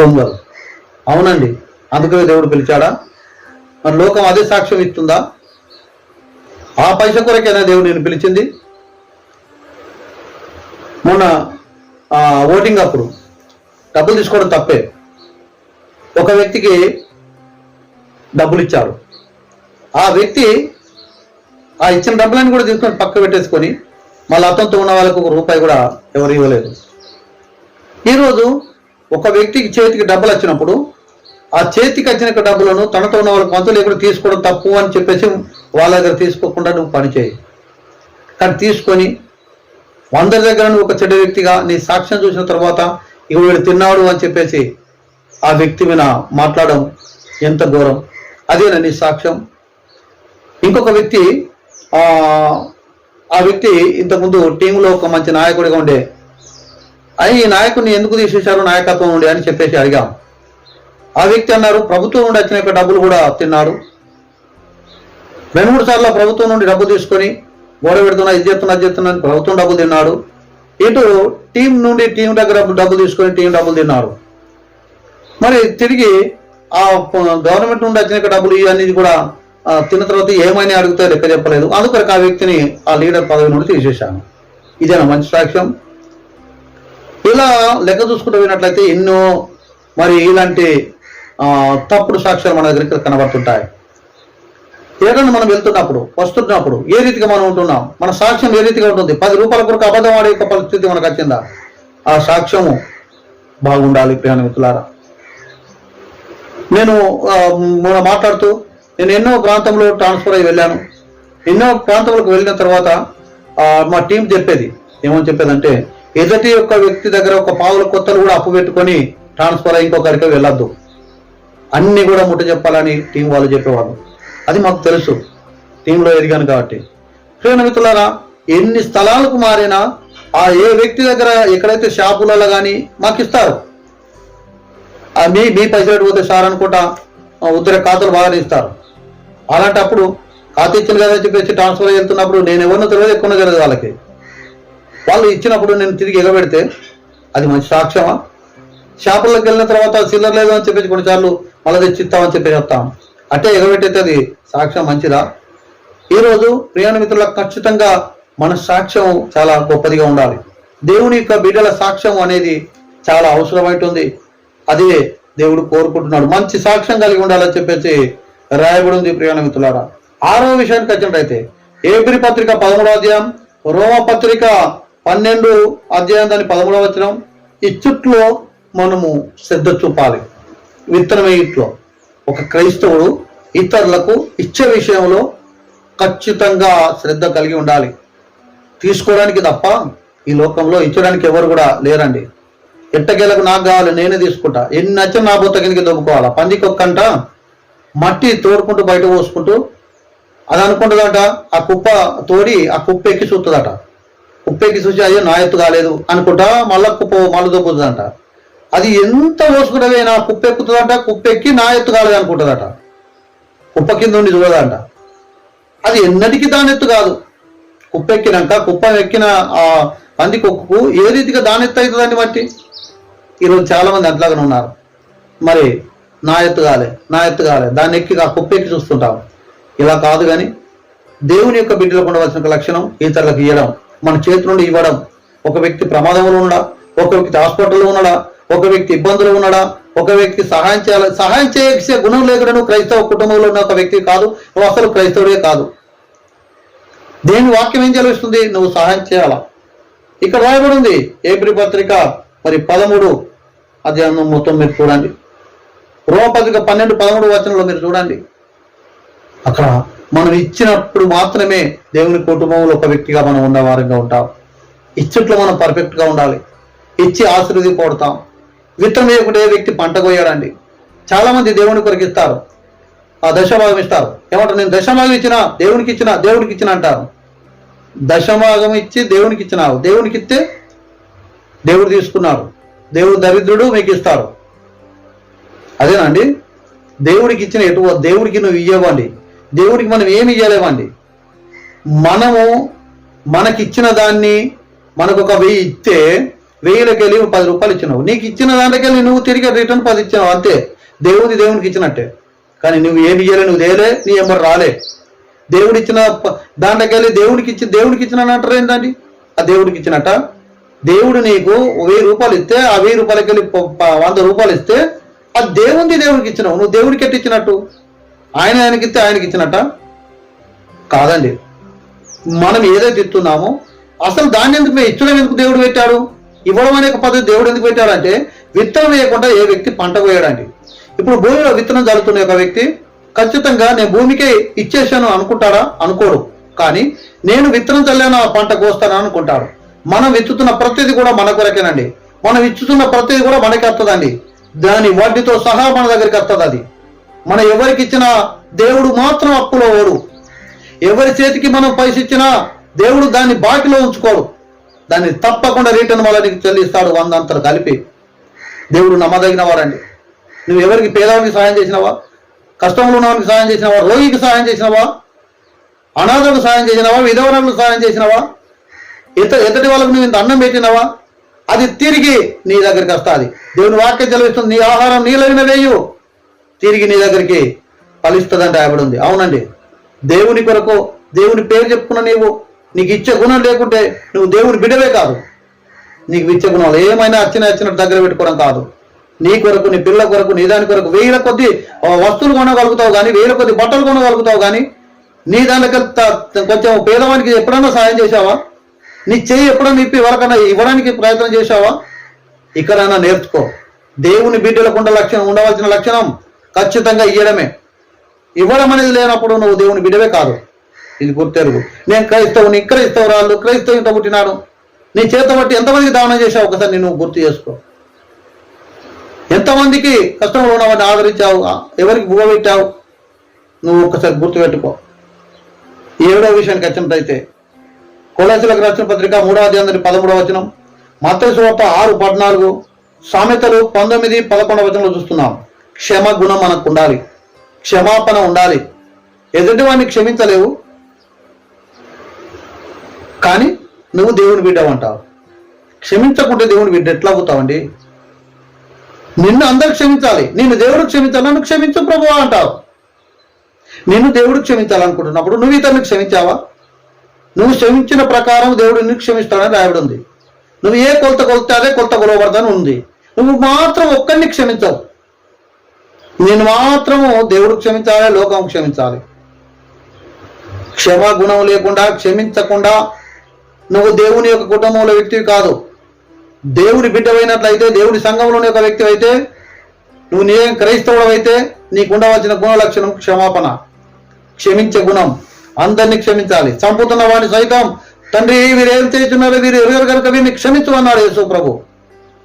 దొంగలు. అవునండి, అందుకనే దేవుడు పిలిచాడా? మరి లోకం అదే సాక్ష్యం ఇస్తుందా? ఆ పైస కొరకైనా దేవుడు నేను పిలిచింది. మొన్న ఓటింగ్ అప్పుడు డబ్బులు తీసుకోవడం తప్పే. ఒక వ్యక్తికి డబ్బులు ఇచ్చారు. ఆ వ్యక్తి ఆ ఇచ్చిన డబ్బులను కూడా తీసుకొని పక్క పెట్టేసుకొని మళ్ళీ అతనితో ఉన్న వాళ్ళకు ₹1 కూడా ఎవరు ఇవ్వలేదు. ఈరోజు ఒక వ్యక్తికి చేతికి డబ్బులు వచ్చినప్పుడు ఆ చేతికి వచ్చిన డబ్బులను తనతో ఉన్న వాళ్ళకి పంచులు ఎక్కడ తీసుకోవడం తప్పు అని చెప్పేసి వాళ్ళ దగ్గర తీసుకోకుండా నువ్వు పని చేయి. కానీ తీసుకొని అందరి దగ్గర నువ్వు ఒక చెడ్డ వ్యక్తిగా నీ సాక్ష్యం చూసిన తర్వాత ఇక వీడు తిన్నాడు అని చెప్పేసి ఆ వ్యక్తి మీద మాట్లాడడం ఎంత ఘోరం. అదేనా నీ సాక్ష్యం? ఇంకొక వ్యక్తి ఆ వ్యక్తి ఇంతకుముందు టీంలో ఒక మంచి నాయకుడిగా ఉండే, ఈ నాయకుడిని ఎందుకు తీసేశారు నాయకత్వం ఉండే అని చెప్పేసి అడిగాం. ఆ వ్యక్తి అన్నారు, ప్రభుత్వం నుండి వచ్చిన డబ్బులు కూడా తిన్నాడు. 2-3 సార్లు ప్రభుత్వం నుండి డబ్బులు తీసుకొని గోడ పెడుతున్నా, ఇది చేస్తున్నా ప్రభుత్వం డబ్బులు తిన్నాడు. ఇటు టీం నుండి టీం దగ్గర డబ్బులు తీసుకొని టీం డబ్బులు తిన్నాడు. మరి తిరిగి ఆ గవర్నమెంట్ నుండి వచ్చిన డబ్బులు ఇవన్నీ కూడా తిన్న తర్వాత ఏమైనా అడిగితే లెక్క చెప్పలేదు. అందుకొరకు ఆ వ్యక్తిని ఆ లీడర్ పదవి నుండి తీసేశాను. ఇదేనా మంచి సాక్ష్యం? ఇలా లెక్క చూసుకుంటూ పోయినట్లయితే ఎన్నో మరి ఇలాంటి తప్పుడు సాక్ష్యాలు మన దగ్గర కనబడుతుంటాయి. ఏదైనా మనం వెళ్తున్నప్పుడు వస్తున్నప్పుడు ఏ రీతిగా మనం ఉంటున్నాం, మన సాక్ష్యం ఏ రీతిగా ఉంటుంది? ₹10 కొరకు అబద్ధం ఆడే పరిస్థితి మనకు వచ్చిందా? ఆ సాక్ష్యము బాగుండాలి. ప్రియ మిత్రులారా, నేను మాట్లాడుతూ నేను ఎన్నో ప్రాంతంలో ట్రాన్స్ఫర్ అయ్యి వెళ్ళాను. ఎన్నో ప్రాంతాలకు వెళ్ళిన తర్వాత మా టీం చెప్పేది ఏమని చెప్పేదంటే, ఎదుటి యొక్క వ్యక్తి దగ్గర ఒక పావుల కొత్తలు కూడా అప్పు పెట్టుకొని ట్రాన్స్ఫర్ అయ్యి ఇంకొకరికి వెళ్ళొద్దు, అన్ని కూడా ముట్ట చెప్పాలని టీం వాళ్ళు చెప్పేవాళ్ళు. అది మాకు తెలుసు, టీంలో ఎదిగాను కాబట్టి. ప్రియ మిత్రులారా, ఎన్ని స్థలాలకు మారినా ఆ ఏ వ్యక్తి దగ్గర ఎక్కడైతే షాపులలో కానీ మాకు ఇస్తారు. మీ పైసలు పోతే సార్ అనుకుంటా ఉత్తర ఖాతాలు బాగా ఇస్తారు. అలాంటప్పుడు ఖాతా ఇచ్చిన కదా చెప్పేసి ట్రాన్స్ఫర్ వెళ్తున్నప్పుడు నేను ఎవరినో తెలియదు, ఎక్కువ తెలియదు వాళ్ళకి. వాళ్ళు ఇచ్చినప్పుడు నేను తిరిగి ఎగబెడితే అది మంచి సాక్ష్యమా? షాపుల్లోకి వెళ్ళిన తర్వాత చిల్లర లేదు అని చెప్పేసి కొన్నిసార్లు మళ్ళీ తెచ్చిస్తామని చెప్పేసి వస్తాం. అంటే ఎగబెట్టయితే అది సాక్ష్యం మంచిదా? ఈరోజు ప్రియాణ మిత్రులకు ఖచ్చితంగా మన సాక్ష్యం చాలా గొప్పదిగా ఉండాలి. దేవుని యొక్క బిడ్డల సాక్ష్యం అనేది చాలా అవసరమైంటుంది. అదే దేవుడు కోరుకుంటున్నాడు. మంచి సాక్ష్యం కలిగి ఉండాలని చెప్పేసి రాయబడి ఉంది. ప్రియాణ మిత్రులారా, 6వ విషయానికి వచ్చినట్టయితే హెబ్రీ పత్రిక 13వ అధ్యాయం, రోమ పత్రిక 12 అధ్యాయం దాని 13వ వచనం. ఇచ్చుట్లో మనము శ్రద్ధ చూపాలి. విత్తనం వేయట్లో ఒక క్రైస్తవుడు ఇతరులకు ఇచ్చే విషయంలో ఖచ్చితంగా శ్రద్ధ కలిగి ఉండాలి. తీసుకోవడానికి తప్ప ఈ లోకంలో ఇచ్చడానికి ఎవరు కూడా లేరండి. ఎట్టకేలకు నాకు కావాలి, నేనే తీసుకుంటా, ఎన్ని నచ్చిన నా బొత్త కిందకి దొబ్బుకోవాలా. పందికి ఒక్కంట మట్టి తోడుకుంటూ బయట పోసుకుంటూ అది అనుకుంటుందట, ఆ కుప్ప తోడి ఆ కుప్ప ఎక్కి చూస్తుందట. కుప్ప ఎక్కి చూసి అయ్యో నా ఎత్తు కాలేదు అనుకుంటా మళ్ళా కుప్ప మళ్ళీ దొబ్బుతుందంట. అది ఎంత పోసుకుంటే నా కుప్ప ఎక్కుతుందంట, కుప్ప ఎక్కి నా ఎత్తు కాలేదు అనుకుంటుందట. కుప్ప కింద ఉండి చూడదంట. అది ఎన్నటికీ దాని ఎత్తు కాదు. కుప్ప ఎక్కినాక కుప్ప ఎక్కిన ఆ పంది కుక్కకు ఏ రీతిగా దాని ఎత్తు అవుతుందండి మట్టి. ఈరోజు చాలా మంది అట్లాగానే ఉన్నారు. మరి నా ఎత్తు కాలే, నా ఎత్తు కాలే, దాన్ని ఎక్కి ఆ కుప్ప ఎక్కి చూస్తుంటాం. ఇలా కాదు. కానీ దేవుని యొక్క బిడ్డలకు ఉండవలసిన లక్షణం ఇతరులకు ఇవ్వడం, మన చేతి నుండి ఇవ్వడం. ఒక వ్యక్తి ప్రమాదంలో ఉన్నాడా, ఒక వ్యక్తి హాస్పిటల్లో ఉన్నాడా, ఒక వ్యక్తి ఇబ్బందులు ఉన్నాడా, ఒక వ్యక్తి సహాయం చేయాలి. సహాయం చేసే గుణం లేకుండా నువ్వు క్రైస్తవ కుటుంబంలో ఉన్న ఒక వ్యక్తి కాదు, నువ్వు అసలు క్రైస్తవుడే కాదు. దేని వాక్యం ఏం చదివిస్తుంది? నువ్వు సహాయం చేయాలా. ఇక్కడ రాయబడి ఉంది హెబ్రీ పత్రిక మరి 13 అధ్యాయం మొత్తం మీరు చూడండి. రోమ పత్రిక 12-13 వచనంలో మీరు చూడండి. అక్కడ మనం ఇచ్చినప్పుడు మాత్రమే దేవుని కుటుంబంలో ఒక వ్యక్తిగా మనం ఉన్నవారంగా ఉంటాం. ఇచ్చట్లో మనం పర్ఫెక్ట్గా ఉండాలి. ఇచ్చి ఆశీర్వదింపడతాం. విత్తనం వేయకుండా ఏ వ్యక్తి పంట కోయాడండి. చాలా మంది దేవుని కొరకు ఇస్తారు, ఆ దశభాగం ఇస్తారు. ఏమంటారు? నేను దశభాగం ఇచ్చినా దేవునికి ఇచ్చిన అంటారు. దశభాగం ఇచ్చి దేవునికి ఇచ్చినావు, దేవునికి ఇస్తే దేవుడు తీసుకున్నాడు. దేవుడు దరిద్రుడు మీకు ఇస్తారు. అదేనండి దేవుడికి ఇచ్చిన దేవుడికి నువ్వు ఇవ్వవండి. దేవుడికి మనం ఏమి ఇవ్వలేమండి. మనకిచ్చిన దాన్ని మనకు ఒక 1000 ఇస్తే 1000లోకి వెళ్ళి 10 రూపాయలు ఇచ్చినావు. నీకు ఇచ్చిన దాంట్లోకి వెళ్ళి నువ్వు తిరిగి రిటర్న్ 10 ఇచ్చినావు, అంతే. దేవునికి ఇచ్చినట్టే. కానీ నువ్వు ఏమి ఇవ్వలే, నువ్వు దేలే, నీ ఎంబర్ రాలే. దేవుడు ఇచ్చిన దాంట్లోకి వెళ్ళి దేవుడికి ఇచ్చిన అంటారు ఏంటండి? ఆ దేవుడికి ఇచ్చినట్ట. దేవుడు నీకు 1000 రూపాయలు ఇస్తే ఆ 1000 రూపాయలకి వెళ్ళి 100 రూపాయలు ఇస్తే అది దేవుడికి ఇచ్చినావు. నువ్వు దేవుడికి ఎట్టి ఇచ్చినట్టు? ఆయనకి ఇస్తే ఆయనకి ఇచ్చినట్ట కాదండి. మనం ఏదైతే ఇస్తున్నామో అసలు దాన్ని ఎందుకు ఇచ్చడం ఎందుకు దేవుడు పెట్టాడు? ఇవ్వడం అనే పద్ధతి దేవుడు ఎందుకు పెట్టాడంటే విత్తనం వేయకుండా ఏ వ్యక్తి పంట కోయడండి. ఇప్పుడు భూమిలో విత్తనం జరుగుతున్న ఒక వ్యక్తి ఖచ్చితంగా నేను భూమికే ఇచ్చేసాను అనుకుంటాడా? అనుకోడు. కానీ నేను విత్తనం చల్లాను ఆ పంట కోస్తాను అనుకుంటాడు. మనం విత్తుతున్న ప్రతిదీ కూడా మన కొరకేనండి. మనం ఇచ్చుతున్న ప్రతిదీ కూడా మనకి వస్తుందండి. దాని వడ్డీతో సహా మన దగ్గరికి వస్తుంది. అది మనం ఎవరికి ఇచ్చినా దేవుడు మాత్రం అప్పులో ఓడు. ఎవరి చేతికి మనం పైస ఇచ్చినా దేవుడు దాన్ని బాకీలో ఉంచుకోడు. దాన్ని తప్పకుండా రిటర్న్ మళ్ళీ నీకు చెల్లిస్తాడు 100 అంతలు కలిపి. దేవుడు నమ్మదగిన వారండి. నువ్వు ఎవరికి పేదవానికి సహాయం చేసినావా? కష్టంలో ఉన్నవానికి సహాయం చేసినావా? రోగికి సహాయం చేసినావా? అనాథకు సహాయం చేసినావా? విధవరాలకు సహాయం చేసినావా? ఎదుటి వాళ్ళకు నువ్వు ఇంత అన్నం పెట్టినావా? అది తిరిగి నీ దగ్గరికి వస్తుంది. దేవుని వాక్యం చదివిస్తుంది, నీ ఆహారం నీలైన వేయు తిరిగి నీ దగ్గరికి ఫలిస్తుందని రాయబడి ఉంది. అవునండి, దేవుని కొరకు దేవుని పేరు చెప్పుకున్న నీకు ఇచ్చే గుణం లేకుంటే నువ్వు దేవుని బిడ్డవే కాదు. నీకు ఇచ్చే గుణాలు ఏమైనా వచ్చినట్టు దగ్గర పెట్టుకోవడం కాదు. నీ కొరకు, నీ పిల్లల కొరకు, నీ దాని కొరకు 1000 కొద్ది వస్తువులు కొనగలుగుతావు కానీ, 1000 కొద్ది బట్టలు కొనగలుగుతావు కానీ, నీ దానికి కొంచెం పేదవానికి ఎప్పుడన్నా సహాయం చేశావా? నీ చెయ్యి ఎప్పుడన్నా ఇప్పి ఎవరికన్నా ఇవ్వడానికి ప్రయత్నం చేశావా? ఇక్కడైనా నేర్చుకో. దేవుని బిడ్డలకు ఉండవలసిన లక్షణం ఖచ్చితంగా ఇవ్వడమే. ఇవ్వడం అనేది లేనప్పుడు నువ్వు దేవుని బిడ్డవే కాదు. ఇది గుర్తెరుగు. నేను క్రైస్తవుని, క్రైస్తవురాళ్ళు, క్రైస్తవునితో పుట్టినాను. నీ చేత బట్టి ఎంతమందికి దానం చేశావు ఒకసారి నువ్వు గుర్తు చేసుకో. ఎంతమందికి కష్టంలో ఉన్నవాడిని ఆదరించావు, ఎవరికి బువ్వ పెట్టావు, నువ్వు ఒక్కసారి గుర్తుపెట్టుకో. 7వ విషయానికి వచ్చినట్టయితే కొలస్సీలకు రాసిన పత్రిక 3వ అధ్యాయం 13వ వచనం, మత్తయి సువార్త 6:14, సామెతలు 19:11 వచనంలో చూస్తున్నాం. క్షమ గుణం మనకు ఉండాలి, క్షమాపణ ఉండాలి. ఎదుటి వాడిని క్షమించలేవు కానీ నువ్వు దేవుని బిడ్డవంటావు. క్షమించకుంటే దేవుని బిడ్డ ఎట్లా అవుతావండి? నిన్ను అందరు క్షమించాలి, నిన్ను దేవుడు క్షమించాలి, నన్ను క్షమించు ప్రభువా అంటావు. నిన్ను దేవుడు క్షమించాలనుకుంటున్నప్పుడు నువ్వు ఇతరుని క్షమించావా? నువ్వు క్షమించిన ప్రకారం దేవుడు నిన్ను క్షమిస్తాడని రాయబడి ఉంది. నువ్వు ఏ కొలత కొలితే అదే కొలత కొలవబడదని ఉంది. నువ్వు మాత్రం ఒక్కడిని క్షమించవు. నేను మాత్రము దేవుడు క్షమించాలి, లోకం క్షమించాలి. క్షమా గుణం లేకుండా, క్షమించకుండా నువ్వు దేవుని యొక్క కుటుంబంలో వ్యక్తివి కాదు. దేవుని బిడ్డవైనట్లయితే, దేవుని సంఘంలోని ఒక వ్యక్తి అయితే, నువ్వు నిజంగా క్రైస్తవుడు అయితే నీకు ఉండవలసిన గుణ లక్షణం క్షమాపణ, క్షమించే గుణం. అందరినీ క్షమించాలి. చంపుతున్న వాడిని సైతం తండ్రి వీరు ఏం చేస్తున్నారు, వీరు ఎవరు కనుక వీరిని క్షమించమన్నాడు యేసు ప్రభు.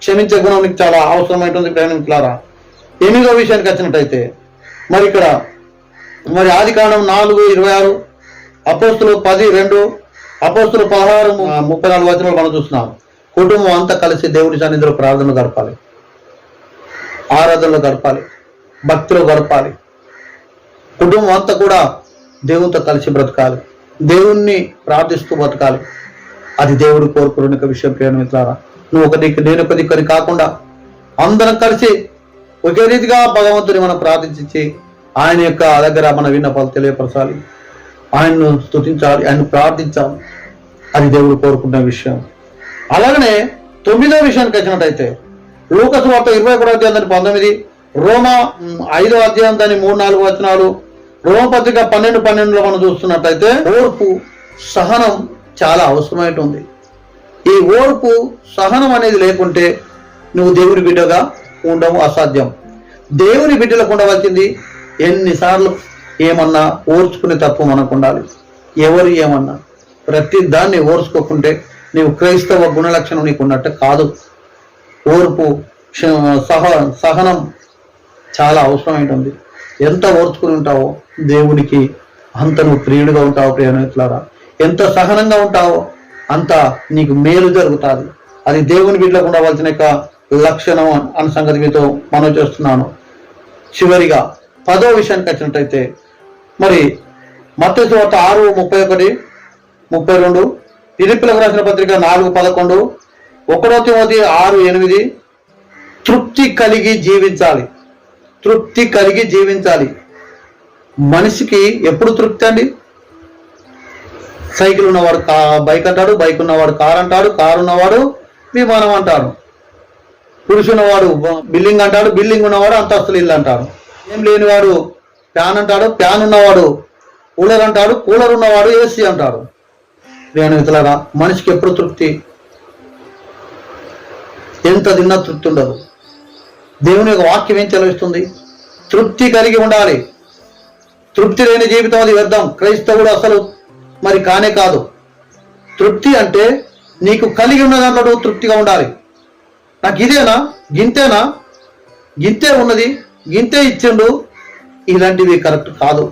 క్షమించే గుణం నీకు చాలా అవసరమైనటువంటి ప్రయాణికులారా. 8వ విషయానికి వచ్చినట్టయితే మరి ఇక్కడ మరి ఆదికాండం 4:26, అపోస్తులు 10:2, అపోస్తులు 16:34 వచనాలు మనం చూస్తున్నాం. కుటుంబం అంతా కలిసి దేవుడి సన్నిధిలో ప్రార్థనలు గడపాలి, ఆరాధనలు గడపాలి, భక్తిలో గడపాలి. కుటుంబం అంతా కూడా దేవునితో కలిసి బ్రతకాలి, దేవుణ్ణి ప్రార్థిస్తూ బ్రతకాలి. అది దేవుడు కోరుకునే విషయం. ప్రియమిత్రులారా, నువ్వు ఒక దిక్కు నేను ఒక దిక్కుని కాకుండా అందరం కలిసి ఒకే రీతిగా భగవంతుని మనం ప్రార్థించి ఆయన యొక్క దగ్గర మన విన్నపాలు తెలియపరచాలి, ఆయన్ను స్తుతించాలి, ఆయన ప్రార్థించాలి. అది దేవుడు కోరుకునే విషయం. అలాగనే 9వ విషయానికి వచ్చినట్టయితే లూకాసు వార్త 21:19, రోమా 5వ అధ్యాయం దాని 3-4 వచనాలు, రోమపత్రిక 12:12 మనం చూస్తున్నట్టయితే ఓర్పు, సహనం చాలా అవసరమైనటుంది. ఈ ఓర్పు, సహనం అనేది లేకుంటే నువ్వు దేవుని బిడ్డగా ఉండవు, అసాధ్యం. దేవుని బిడ్డలకు ఉండవలసింది ఎన్నిసార్లు ఏమన్నా ఓర్చుకునే తత్వం మనకు ఉండాలి. ఎవరు ఏమన్నా ప్రతి దాన్ని ఓర్చుకోకుంటే నీవు క్రైస్తవ గుణలక్షణం నీకు ఉన్నట్టు కాదు. ఓర్పు, సహనం చాలా అవసరమైనటుంది. ఎంత ఓర్చుకుని ఉంటావో దేవునికి అంత నువ్వు ప్రియుడిగా ఉంటావు. ప్రియమిత్రులారా, ఎంత సహనంగా ఉంటావో అంత నీకు మేలు జరుగుతుంది. అది దేవుని బిడ్డలకు ఉండవలసిన లక్షణం అన్న సంగతి మీతో మనం చేస్తున్నాను. చివరిగా 10వ విషయానికి వచ్చినట్టయితే మరి మత్తయి సువార్త 6:31, 32, ఫిలిప్పీయులకు రాసిన పత్రిక 4:11, 1 తిమోతి 6:8, తృప్తి కలిగి జీవించాలి. తృప్తి కలిగి జీవించాలి. మనిషికి ఎప్పుడు తృప్తి అండి? సైకిల్ ఉన్నవాడు బైక్ అంటాడు, బైక్ ఉన్నవాడు కారు అంటాడు, కారు ఉన్నవాడు విమానం అంటాడు, పురుషు ఉన్నవాడు బిల్డింగ్ అంటాడు, బిల్డింగ్ ఉన్నవాడు అంతస్తులు ఇల్లు అంటాడు, ఏం లేనివాడు ఫ్యాన్ అంటాడు, ఫ్యాన్ ఉన్నవాడు కూలర్ అంటాడు, కూలర్ ఉన్నవాడు ఏసీ అంటాడు. ప్రియమిత్రులారా, మనిషికి ఎప్పుడు తృప్తి? ఎంత తిన్నా తృప్తి ఉండదు. దేవుని యొక్క వాక్యం ఏం చదివిస్తుంది? తృప్తి కలిగి ఉండాలి. తృప్తి లేని జీవితం అది వ్యర్థం. క్రైస్తవుడు అసలు మరి కానే కాదు. తృప్తి అంటే నీకు కలిగి ఉన్న దాంట్లో తృప్తిగా ఉండాలి. నాకు ఇదేనా, గింతేనా, గింతే ఉన్నది, గింతే ఇచ్చిండు, ఇలాంటివి కరెక్ట్ కాదు.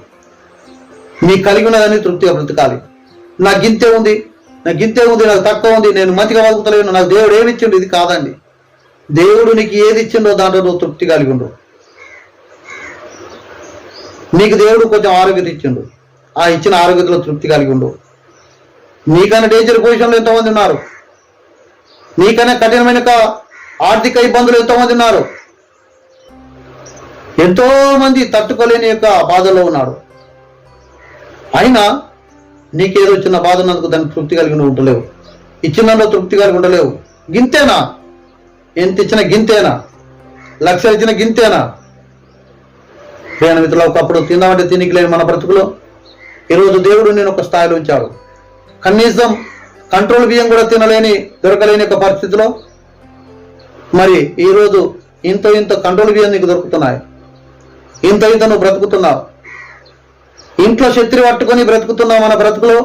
నీ కలిగి ఉన్నదాన్ని తృప్తిగా బ్రతకాలి. నాకు గింతే ఉంది, నాకు గింతే ఉంది, నాకు తక్కువ ఉంది, నేను మంచిగా బతుకుతలేను, నాకు దేవుడు ఏమి ఇచ్చిండు, ఇది కాదండి. దేవుడు నీకు ఏది ఇచ్చిండో దాంట్లో నువ్వు తృప్తి కలిగి ఉండు. నీకు దేవుడు కొంచెం ఆరోగ్యత ఇచ్చిండు, ఆ ఇచ్చిన ఆరోగ్యతలో తృప్తి కలిగి ఉండు. నీకన్నా డేంజర్ పొజిషన్లో ఎంతోమంది ఉన్నారు, నీకన్నా కఠినమైన ఆర్థిక ఇబ్బందులు ఎంతోమంది ఉన్నారు, ఎంతో మంది తట్టుకోలేని యొక్క బాధలో ఉన్నారు. అయినా నీకేదో చిన్న బాధ ఉన్నందుకు దానికి తృప్తి కలిగి ఉండలేవు, ఇచ్చినందులో తృప్తి కలిగి ఉండలేవు. గింతేనా? ఎంత ఇచ్చిన గింతేనా? లక్షలు ఇచ్చిన గింతేనా? ప్రియమిత్రులు, ఒకప్పుడు తిందామంటే తినికి లేని మన బ్రతుకులో ఈరోజు దేవుడు నేను ఒక స్థాయిలో ఉంచాడు. కనీసం కంట్రోల్ బియ్యం కూడా దొరకలేని ఒక పరిస్థితిలో మరి ఈరోజు ఇంత కంట్రోల్ బియ్యం నీకు దొరుకుతున్నాయి. ఇంత నువ్వు బ్రతుకుతున్నావు. ఇంట్లో శత్రి పట్టుకొని బ్రతుకుతున్నావు. మన బ్రతుకులో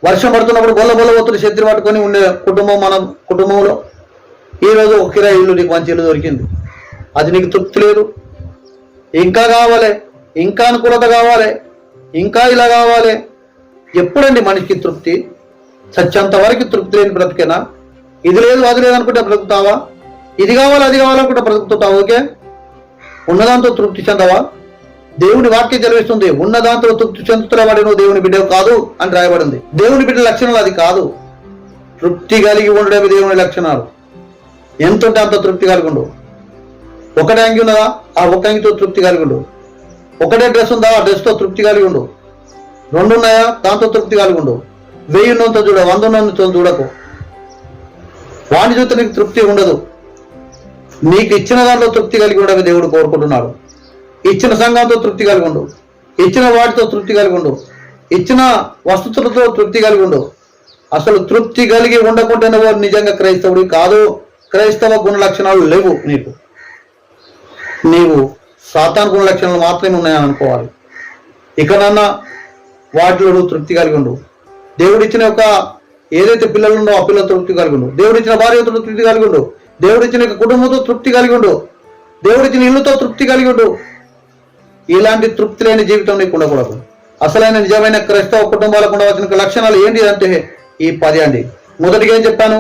వర్షం పడుతున్నప్పుడు బొల్ల ఒత్తులు శత్రి పట్టుకొని ఉండే కుటుంబం మన కుటుంబంలో ఈరోజు ఒక కిరాయి ఇల్లు, నీకు మంచి ఇల్లు దొరికింది, అది నీకు తృప్తి లేదు. ఇంకా కావాలి, ఇంకా అనుకూలత కావాలి, ఇంకా ఇలా కావాలి. ఎప్పుడండి మనిషికి తృప్తి? చచ్చేంత వరకు తృప్తి లేని బ్రతికేనా? ఇది లేదు అది లేదు అనుకుంటే బ్రతుకుతావా? ఇది కావాలి అది కావాలనుకుంటే బ్రతుకుతావా? ఓకే, ఉన్నదాంతో తృప్తి చెందవా? దేవుని వాక్యం చదివిస్తుంది, ఉన్నదాంతో తృప్తి చెందుతున్నవాడు నువ్వు దేవుని బిడ్డవు కాదు అని రాయబడింది. దేవుని బిడ్డ లక్షణాలు అది కాదు. తృప్తి కలిగి ఉండడమే దేవుని లక్షణాలు. ఎంత ఉంటే అంత తృప్తి కలిగి ఉండు. ఒకటే అంగి ఉన్నదా, ఆ ఒక్క అంగితో తృప్తి కలిగి ఉండు. ఒకటే డ్రెస్ ఉందా, ఆ డ్రెస్తో తృప్తి కలిగి ఉండు. 2 ఉన్నాయా, దాంతో తృప్తి కలిగి ఉండు. 1000 ఉన్నంత చూడ, 100 ఉన్నంత చూడకు. వాణి చూస్తే నీకు తృప్తి ఉండదు. నీకు ఇచ్చిన దాంట్లో తృప్తి కలిగి ఉండగా దేవుడు కోరుకుంటున్నాడు. ఇచ్చిన సంఘంతో తృప్తి కలిగి ఉండు, ఇచ్చిన వాటితో తృప్తి కలిగి ఉండు, ఇచ్చిన వసతులతో తృప్తి కలిగి ఉండు. అసలు తృప్తి కలిగి ఉండకుండానే వాడు నిజంగా క్రైస్తవుడి కాదు. క్రైస్తవ గుణ లక్షణాలు లేవు నీకు. నీవు సాతాను గుణ లక్షణాలు మాత్రమే ఉన్నాయని అనుకోవాలి. ఇకనన్నా వాటిలో తృప్తి కలిగి ఉండు. దేవుడిచ్చిన యొక్క ఏదైతే పిల్లలు ఉండో ఆ పిల్లలతో తృప్తి కలిగి ఉండు. దేవుడిచ్చిన భార్యతో తృప్తి కలిగి ఉండు. దేవుడిచ్చిన కుటుంబంతో తృప్తి కలిగి ఉండు. దేవుడిచ్చిన ఇల్లుతో తృప్తి కలిగి ఉండు. ఇలాంటి తృప్తి లేని జీవితం నీకు ఉండకూడదు. అసలైన నిజమైన క్రైస్తవ కుటుంబాలకు ఉండవలసిన లక్షణాలు ఏంటి అంటే ఈ 10 అండి. మొదటిగా ఏం చెప్పాను?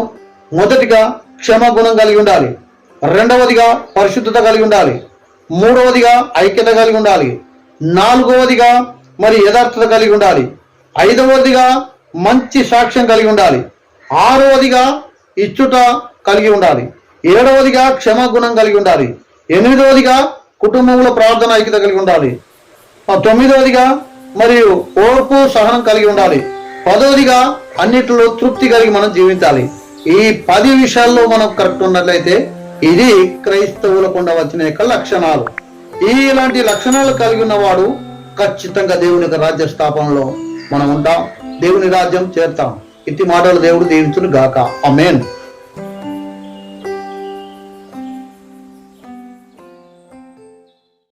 మొదటిగా క్షమాగుణం కలిగి ఉండాలి. రెండవదిగా పరిశుద్ధత కలిగి ఉండాలి. మూడవదిగా ఐక్యత కలిగి ఉండాలి. నాలుగవదిగా మరి యథార్థత కలిగి ఉండాలి. ఐదవదిగా మంచి సాక్ష్యం కలిగి ఉండాలి. ఆరవదిగా ఇచ్చుట కలిగి ఉండాలి. ఏడవదిగా క్షమాగుణం కలిగి ఉండాలి. ఎనిమిదవదిగా కుటుంబంలో ప్రార్థన ఐక్యత కలిగి ఉండాలి. 9వదిగా మరియు ఓర్పు సహనం కలిగి ఉండాలి. 10వదిగా అన్నిటిలో తృప్తి కలిగి మనం జీవించాలి. ఈ 10 విషయాల్లో మనం కరెక్ట్ ఉన్నట్లయితే ఇది క్రైస్తవులకు ఉండవలసిన యొక్క లక్షణాలు. ఇలాంటి లక్షణాలు కలిగి ఉన్నవాడు ఖచ్చితంగా దేవుని యొక్క రాజ్య స్థాపనలో మనం ఉంటాం, దేవుని రాజ్యం చేరుతాం. ఇట్టి మాటలు దేవుడు దీవించును గాక. ఆమేన్.